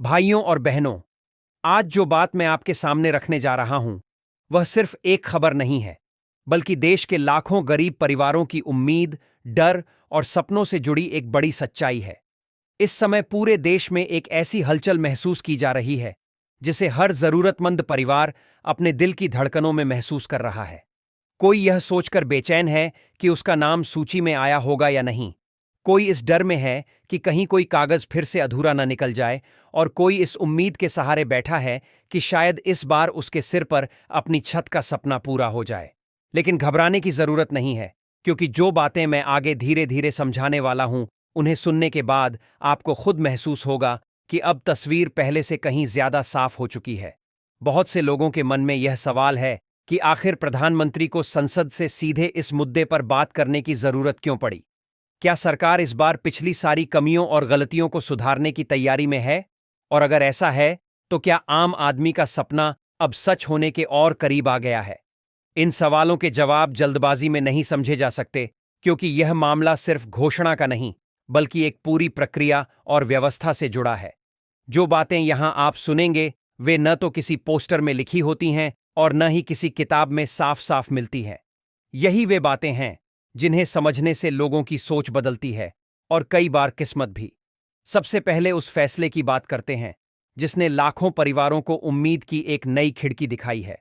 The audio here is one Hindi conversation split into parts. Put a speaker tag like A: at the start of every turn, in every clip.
A: भाइयों और बहनों, आज जो बात मैं आपके सामने रखने जा रहा हूं, वह सिर्फ एक खबर नहीं है, बल्कि देश के लाखों गरीब परिवारों की उम्मीद, डर और सपनों से जुड़ी एक बड़ी सच्चाई है। इस समय पूरे देश में एक ऐसी हलचल महसूस की जा रही है, जिसे हर जरूरतमंद परिवार अपने दिल की धड़कनों में महसूस कर रहा है। कोई यह सोचकर बेचैन है कि उसका नाम सूची में आया होगा या नहीं। कोई इस डर में है कि कहीं कोई कागज फिर से अधूरा न निकल जाए, और कोई इस उम्मीद के सहारे बैठा है कि शायद इस बार उसके सिर पर अपनी छत का सपना पूरा हो जाए। लेकिन घबराने की जरूरत नहीं है, क्योंकि जो बातें मैं आगे धीरे धीरे समझाने वाला हूं, उन्हें सुनने के बाद आपको खुद महसूस होगा कि अब तस्वीर पहले से कहीं ज्यादा साफ हो चुकी है। बहुत से लोगों के मन में यह सवाल है कि आखिर प्रधानमंत्री को संसद से सीधे इस मुद्दे पर बात करने की जरूरत क्यों पड़ी। क्या सरकार इस बार पिछली सारी कमियों और गलतियों को सुधारने की तैयारी में है? और अगर ऐसा है, तो क्या आम आदमी का सपना अब सच होने के और करीब आ गया है? इन सवालों के जवाब जल्दबाजी में नहीं समझे जा सकते, क्योंकि यह मामला सिर्फ घोषणा का नहीं, बल्कि एक पूरी प्रक्रिया और व्यवस्था से जुड़ा है। जो बातें यहां आप सुनेंगे, वे न तो किसी पोस्टर में लिखी होती हैं और न ही किसी किताब में साफ साफ मिलती हैं। यही वे बातें हैं जिन्हें समझने से लोगों की सोच बदलती है, और कई बार किस्मत भी। सबसे पहले उस फैसले की बात करते हैं जिसने लाखों परिवारों को उम्मीद की एक नई खिड़की दिखाई है।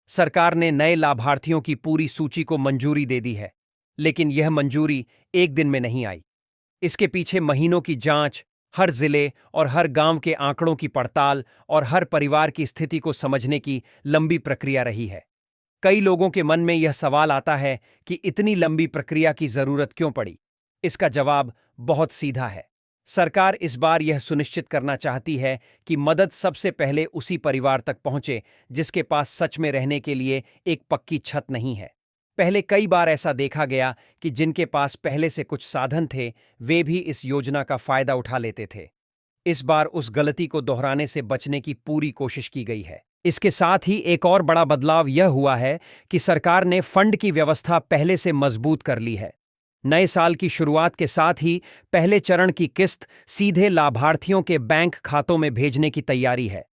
A: सरकार ने नए लाभार्थियों की पूरी सूची को मंजूरी दे दी है, लेकिन यह मंजूरी एक दिन में नहीं आई। इसके पीछे महीनों की जांच, हर जिले और हर गांव के आंकड़ों की पड़ताल और हर परिवार की स्थिति को समझने की लंबी प्रक्रिया रही है। कई लोगों के मन में यह सवाल आता है कि इतनी लंबी प्रक्रिया की जरूरत क्यों पड़ी। इसका जवाब बहुत सीधा है। सरकार इस बार यह सुनिश्चित करना चाहती है कि मदद सबसे पहले उसी परिवार तक पहुंचे जिसके पास सच में रहने के लिए एक पक्की छत नहीं है। पहले कई बार ऐसा देखा गया कि जिनके पास पहले से कुछ साधन थे, वे भी इस योजना का फायदा उठा लेते थे। इस बार उस गलती को दोहराने से बचने की पूरी कोशिश की गई है। इसके साथ ही एक और बड़ा बदलाव यह हुआ है कि सरकार ने फंड की व्यवस्था पहले से मजबूत कर ली है। नए साल की शुरुआत के साथ ही पहले चरण की किस्त सीधे लाभार्थियों के बैंक खातों में भेजने की तैयारी है।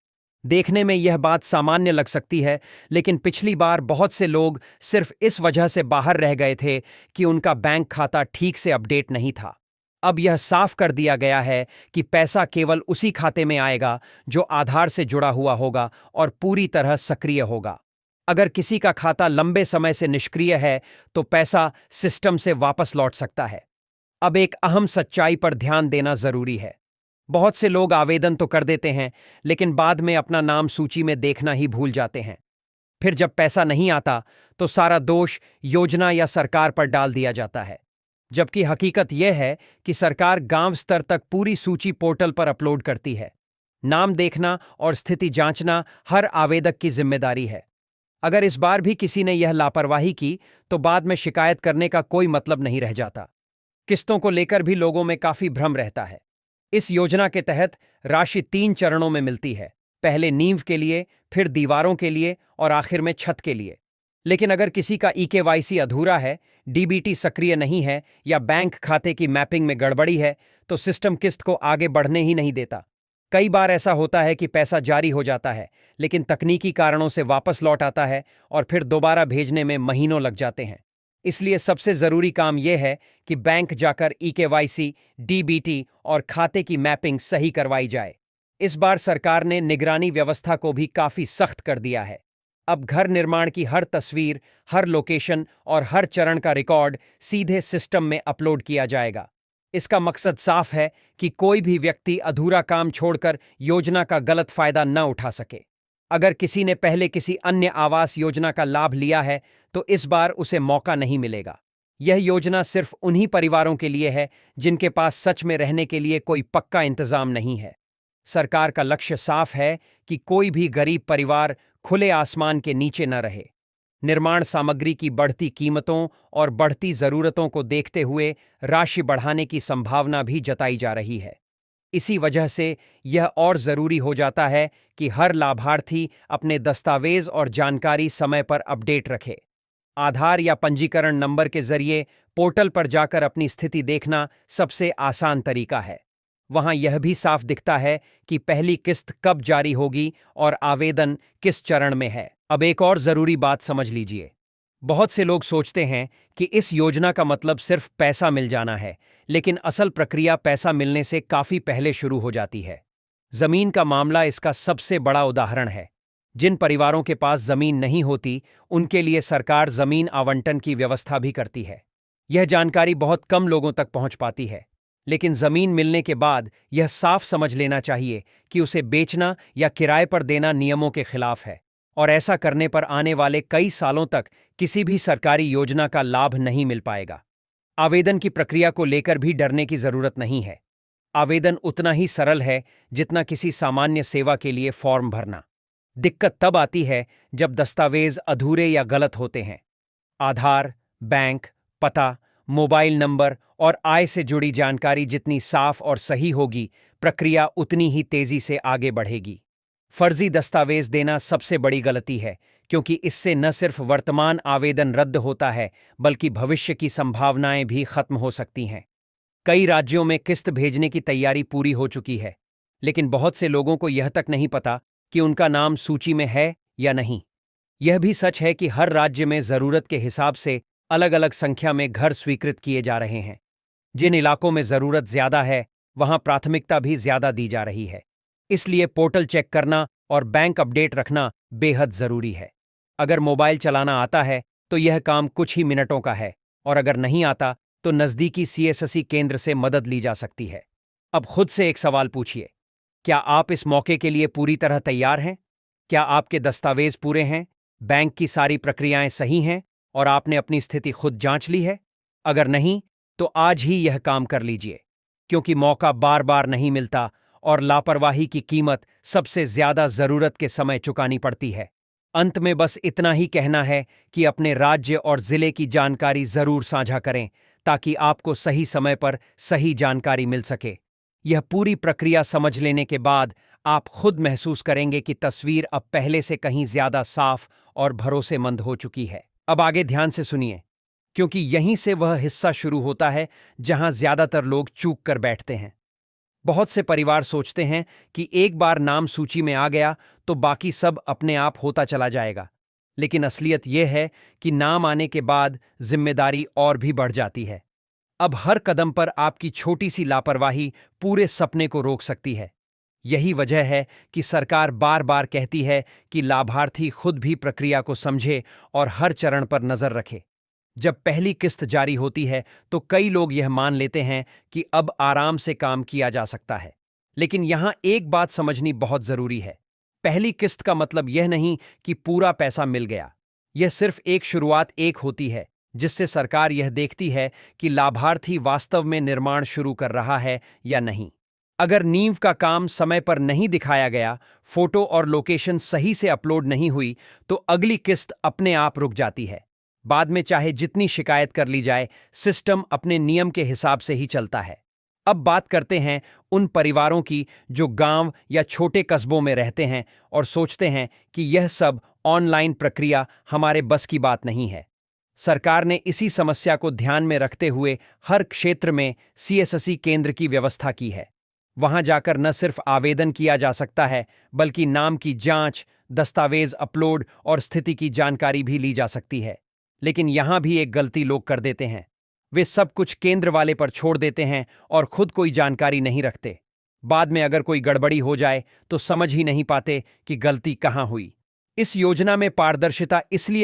A: देखने में यह बात सामान्य लग सकती है, लेकिन पिछली बार बहुत से लोग सिर्फ इस वजह से बाहर रह गए थे कि उनका बैंक खाता ठीक से अपडेट नहीं था। अब यह साफ कर दिया गया है कि पैसा केवल उसी खाते में आएगा जो आधार से जुड़ा हुआ होगा और पूरी तरह सक्रिय होगा। अगर किसी का खाता लंबे समय से निष्क्रिय है, तो पैसा सिस्टम से वापस लौट सकता है। अब एक अहम सच्चाई पर ध्यान देना जरूरी है। बहुत से लोग आवेदन तो कर देते हैं, लेकिन बाद में अपना नाम सूची में देखना ही भूल जाते हैं। फिर जब पैसा नहीं आता, तो सारा दोष योजना या सरकार पर डाल दिया जाता है। जबकि हकीकत यह है कि सरकार गांव स्तर तक पूरी सूची पोर्टल पर अपलोड करती है। नाम देखना और स्थिति जांचना हर आवेदक की जिम्मेदारी है। अगर इस बार भी किसी ने यह लापरवाही की, तो बाद में शिकायत करने का कोई मतलब नहीं रह जाता। किस्तों को लेकर भी लोगों में काफी भ्रम रहता है। इस योजना के तहत राशि 3 चरणों में मिलती है। पहले नींव के लिए, फिर दीवारों के लिए और आखिर में छत के लिए। लेकिन अगर किसी का ईकेवाईसी अधूरा है, डीबीटी सक्रिय नहीं है या बैंक खाते की मैपिंग में गड़बड़ी है, तो सिस्टम किस्त को आगे बढ़ने ही नहीं देता। कई बार ऐसा होता है कि पैसा जारी हो जाता है, लेकिन तकनीकी कारणों से वापस लौट आता है और फिर दोबारा भेजने में महीनों लग जाते हैं। इसलिए सबसे जरूरी काम यह है कि बैंक जाकर ईकेवाईसी, डीबीटी और खाते की मैपिंग सही करवाई जाए। इस बार सरकार ने निगरानी व्यवस्था को भी काफी सख्त कर दिया है। अब घर निर्माण की हर तस्वीर, हर लोकेशन और हर चरण का रिकॉर्ड सीधे सिस्टम में अपलोड किया जाएगा। इसका मकसद साफ है कि कोई भी व्यक्ति अधूरा काम छोड़कर योजना का गलत फायदा न उठा सके। अगर किसी ने पहले किसी अन्य आवास योजना का लाभ लिया है, तो इस बार उसे मौका नहीं मिलेगा। यह योजना सिर्फ उन्हीं परिवारों के लिए है जिनके पास सच में रहने के लिए कोई पक्का इंतजाम नहीं है। सरकार का लक्ष्य साफ है कि कोई भी गरीब परिवार खुले आसमान के नीचे न रहे। निर्माण सामग्री की बढ़ती कीमतों और बढ़ती जरूरतों को देखते हुए राशि बढ़ाने की संभावना भी जताई जा रही है। इसी वजह से यह और जरूरी हो जाता है कि हर लाभार्थी अपने दस्तावेज और जानकारी समय पर अपडेट रखे। आधार या पंजीकरण नंबर के जरिए पोर्टल पर जाकर अपनी स्थिति देखना सबसे आसान तरीका है। वहां यह भी साफ दिखता है कि पहली किस्त कब जारी होगी और आवेदन किस चरण में है। अब एक और जरूरी बात समझ लीजिए। बहुत से लोग सोचते हैं कि इस योजना का मतलब सिर्फ पैसा मिल जाना है, लेकिन असल प्रक्रिया पैसा मिलने से काफी पहले शुरू हो जाती है। जमीन का मामला इसका सबसे बड़ा उदाहरण है। जिन परिवारों के पास जमीन नहीं होती, उनके लिए सरकार जमीन आवंटन की व्यवस्था भी करती है। यह जानकारी बहुत कम लोगों तक पहुंच पाती है, लेकिन जमीन मिलने के बाद यह साफ समझ लेना चाहिए कि उसे बेचना या किराए पर देना नियमों के खिलाफ है, और ऐसा करने पर आने वाले कई सालों तक किसी भी सरकारी योजना का लाभ नहीं मिल पाएगा। आवेदन की प्रक्रिया को लेकर भी डरने की जरूरत नहीं है। आवेदन उतना ही सरल है जितना किसी सामान्य सेवा के लिए फॉर्म भरना। दिक्कत तब आती है जब दस्तावेज अधूरे या गलत होते हैं। आधार, बैंक, पता, मोबाइल नंबर और आय से जुड़ी जानकारी जितनी साफ और सही होगी, प्रक्रिया उतनी ही तेजी से आगे बढ़ेगी। फर्जी दस्तावेज देना सबसे बड़ी गलती है, क्योंकि इससे न सिर्फ वर्तमान आवेदन रद्द होता है, बल्कि भविष्य की संभावनाएं भी खत्म हो सकती हैं। कई राज्यों में किस्त भेजने की तैयारी पूरी हो चुकी है, लेकिन बहुत से लोगों को यह तक नहीं पता कि उनका नाम सूची में है या नहीं। यह भी सच है कि हर राज्य में जरूरत के हिसाब से अलग अलग संख्या में घर स्वीकृत किए जा रहे हैं। जिन इलाकों में जरूरत ज्यादा है, वहां प्राथमिकता भी ज्यादा दी जा रही है। इसलिए पोर्टल चेक करना और बैंक अपडेट रखना बेहद जरूरी है। अगर मोबाइल चलाना आता है तो यह काम कुछ ही मिनटों का है, और अगर नहीं आता तो नजदीकी सीएससी केंद्र से मदद ली जा सकती है। अब खुद से एक सवाल पूछिए, क्या आप इस मौके के लिए पूरी तरह तैयार हैं? क्या आपके दस्तावेज पूरे हैं, बैंक की सारी प्रक्रियाएं सही हैं और आपने अपनी स्थिति खुद जांच ली है? अगर नहीं, तो आज ही यह काम कर लीजिए, क्योंकि मौका बार बार नहीं मिलता और लापरवाही की कीमत सबसे ज्यादा जरूरत के समय चुकानी पड़ती है। अंत में बस इतना ही कहना है कि अपने राज्य और जिले की जानकारी जरूर साझा करें, ताकि आपको सही समय पर सही जानकारी मिल सके। यह पूरी प्रक्रिया समझ लेने के बाद आप खुद महसूस करेंगे कि तस्वीर अब पहले से कहीं ज्यादा साफ और भरोसेमंद हो चुकी है। अब आगे ध्यान से सुनिए, क्योंकि यहीं से वह हिस्सा शुरू होता है जहां ज्यादातर लोग चूक कर बैठते हैं। बहुत से परिवार सोचते हैं कि एक बार नाम सूची में आ गया तो बाकी सब अपने आप होता चला जाएगा, लेकिन असलियत यह है कि नाम आने के बाद जिम्मेदारी और भी बढ़ जाती है। अब हर कदम पर आपकी छोटी सी लापरवाही पूरे सपने को रोक सकती है। यही वजह है कि सरकार बार बार कहती है कि लाभार्थी खुद भी प्रक्रिया को समझे और हर चरण पर नजर रखे। जब पहली किस्त जारी होती है तो कई लोग यह मान लेते हैं कि अब आराम से काम किया जा सकता है, लेकिन यहां एक बात समझनी बहुत जरूरी है। पहली किस्त का मतलब यह नहीं कि पूरा पैसा मिल गया। यह सिर्फ एक शुरुआत होती है, जिससे सरकार यह देखती है कि लाभार्थी वास्तव में निर्माण शुरू कर रहा है या नहीं। अगर नींव का काम समय पर नहीं दिखाया गया, फोटो और लोकेशन सही से अपलोड नहीं हुई, तो अगली किस्त अपने आप रुक जाती है। बाद में चाहे जितनी शिकायत कर ली जाए, सिस्टम अपने नियम के हिसाब से ही चलता है। अब बात करते हैं उन परिवारों की जो गांव या छोटे कस्बों में रहते हैं और सोचते हैं कि यह सब ऑनलाइन प्रक्रिया हमारे बस की बात नहीं है। सरकार ने इसी समस्या को ध्यान में रखते हुए हर क्षेत्र में सीएससी केंद्र की व्यवस्था की है। वहां जाकर न सिर्फ आवेदन किया जा सकता है, बल्कि नाम की जांच, दस्तावेज अपलोड और स्थिति की जानकारी भी ली जा सकती है। लेकिन यहां भी एक गलती लोग कर देते हैं। वे सब कुछ केंद्र वाले पर छोड़ देते हैं और खुद कोई जानकारी नहीं रखते। बाद में अगर कोई गड़बड़ी हो जाए तो समझ ही नहीं पाते कि गलती कहां हुई। इस योजना में पारदर्शिता इसलिए